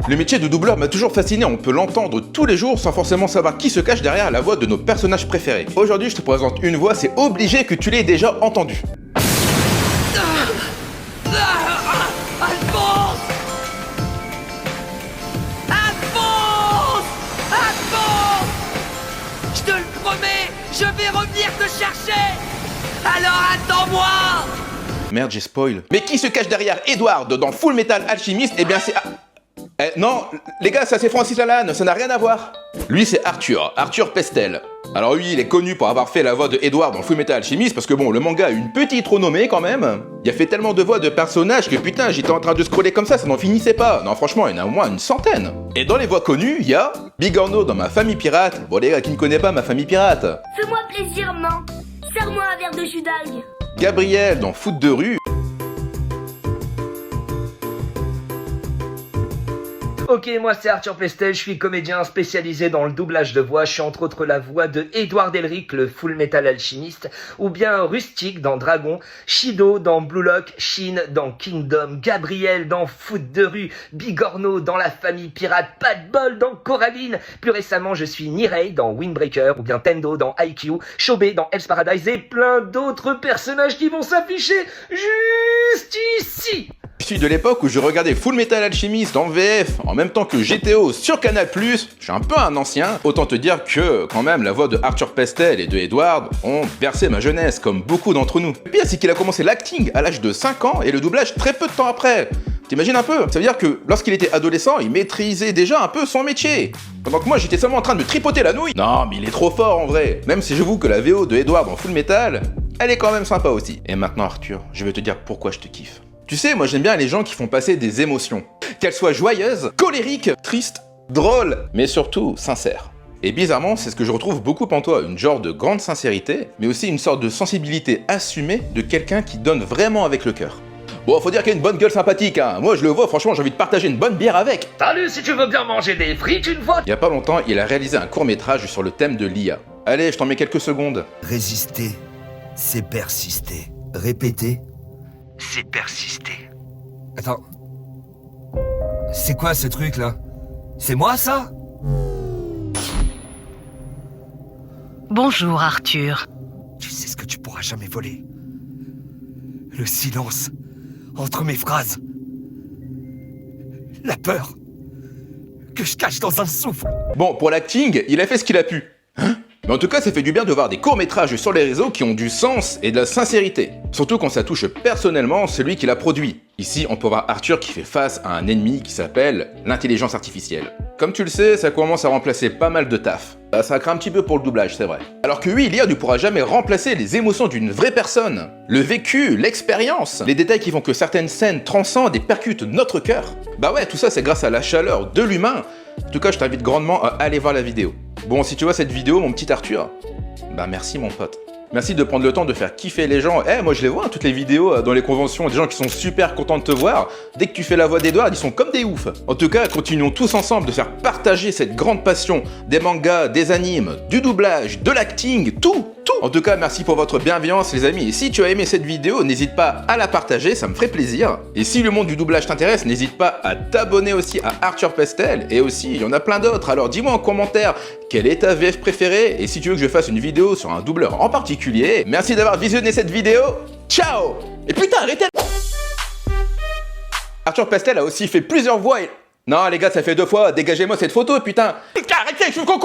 Le métier de doubleur m'a toujours fasciné, on peut l'entendre tous les jours sans forcément savoir qui se cache derrière la voix de nos personnages préférés. Aujourd'hui, je te présente une voix, c'est obligé que tu l'aies déjà entendue. Alphonse! Alphonse! Alphonse! Je te le promets, je vais revenir te chercher! Alors attends-moi! Merde, j'ai spoil. Mais qui se cache derrière Edward dans Full Metal Alchemist? Eh bien c'est... non, les gars, ça c'est Francis Lalanne, ça n'a rien à voir. Lui c'est Arthur Pestel. Alors lui, il est connu pour avoir fait la voix de Edward dans Full Metal Alchemist parce que bon, le manga a une petite renommée quand même. Il a fait tellement de voix de personnages que putain, j'étais en train de scroller comme ça n'en finissait pas. Non, franchement, il y en a au moins une centaine. Et dans les voix connues, il y a Bigorneau dans Ma Famille Pirate. Bon les gars, qui ne connaît pas Ma Famille Pirate? Fais-moi plaisir, man. Serre-moi un verre de jus d'algue. Gabriel dans Foot de rue. Ok, moi c'est Arthur Pestel, je suis comédien spécialisé dans le doublage de voix. Je suis entre autres la voix de Edward Elric, le Full Metal Alchimiste, ou bien Rustic dans Dragon, Shido dans Blue Lock, Shin dans Kingdom, Gabriel dans Foot de rue, Bigorneau dans La Famille Pirate, pas de bol dans Coraline. Plus récemment, je suis Nirei dans Windbreaker, ou bien Tendo dans IQ, Shobe dans Hell's Paradise et plein d'autres personnages qui vont s'afficher juste ici. Je suis de l'époque où je regardais Full Metal Alchemist en VF en même temps que GTO sur Canal+. Je suis un peu un ancien, autant te dire que quand même la voix de Arthur Pestel et de Edward ont bercé ma jeunesse comme beaucoup d'entre nous. Le pire c'est qu'il a commencé l'acting à l'âge de 5 ans et le doublage très peu de temps après. T'imagines un peu? Ça veut dire que lorsqu'il était adolescent, il maîtrisait déjà un peu son métier. Pendant que moi j'étais seulement en train de me tripoter la nouille. Non mais il est trop fort en vrai. Même si j'avoue que la VO de Edward en Full Metal, elle est quand même sympa aussi. Et maintenant Arthur, je vais te dire pourquoi je te kiffe. Tu sais, moi j'aime bien les gens qui font passer des émotions. Qu'elles soient joyeuses, colériques, tristes, drôles, mais surtout sincères. Et bizarrement, c'est ce que je retrouve beaucoup en toi, une genre de grande sincérité, mais aussi une sorte de sensibilité assumée de quelqu'un qui donne vraiment avec le cœur. Bon, faut dire qu'il a une bonne gueule sympathique, hein. Moi je le vois, franchement j'ai envie de partager une bonne bière avec. Salut, si tu veux bien manger des frites une fois. Il y a pas longtemps, il a réalisé un court-métrage sur le thème de l'IA. Allez, je t'en mets quelques secondes. Résister, c'est persister. Répéter, c'est persister. Attends. C'est quoi ce truc là? C'est moi ça? Bonjour Arthur. Tu sais ce que tu pourras jamais voler. Le silence entre mes phrases. La peur que je cache dans un souffle. Bon, pour l'acting, il a fait ce qu'il a pu. Hein? Mais en tout cas, ça fait du bien de voir des courts-métrages sur les réseaux qui ont du sens et de la sincérité. Surtout quand ça touche personnellement celui qui l'a produit. Ici, on peut voir Arthur qui fait face à un ennemi qui s'appelle l'intelligence artificielle. Comme tu le sais, ça commence à remplacer pas mal de taf. Ça craint un petit peu pour le doublage, c'est vrai. Alors que oui, l'IA ne pourra jamais remplacer les émotions d'une vraie personne. Le vécu, l'expérience, les détails qui font que certaines scènes transcendent et percutent notre cœur. Bah ouais, tout ça c'est grâce à la chaleur de l'humain. En tout cas, je t'invite grandement à aller voir la vidéo. Bon, si tu vois cette vidéo, mon petit Arthur, bah merci mon pote. Merci de prendre le temps de faire kiffer les gens. Moi je les vois, hein, toutes les vidéos dans les conventions, des gens qui sont super contents de te voir. Dès que tu fais la voix d'Edward, ils sont comme des oufs. En tout cas, continuons tous ensemble de faire partager cette grande passion des mangas, des animes, du doublage, de l'acting, tout. En tout cas, merci pour votre bienveillance les amis. Et si tu as aimé cette vidéo, n'hésite pas à la partager, ça me ferait plaisir. Et si le monde du doublage t'intéresse, n'hésite pas à t'abonner aussi à Arthur Pestel. Et aussi, il y en a plein d'autres. Alors dis-moi en commentaire quelle est ta VF préférée. Et si tu veux que je fasse une vidéo sur un doubleur en particulier. Merci d'avoir visionné cette vidéo. Ciao. Et putain, arrêtez. Arthur Pestel a aussi fait plusieurs voix et... Non les gars, ça fait 2 fois. Dégagez-moi cette photo, putain. Putain, arrêtez, je suis con.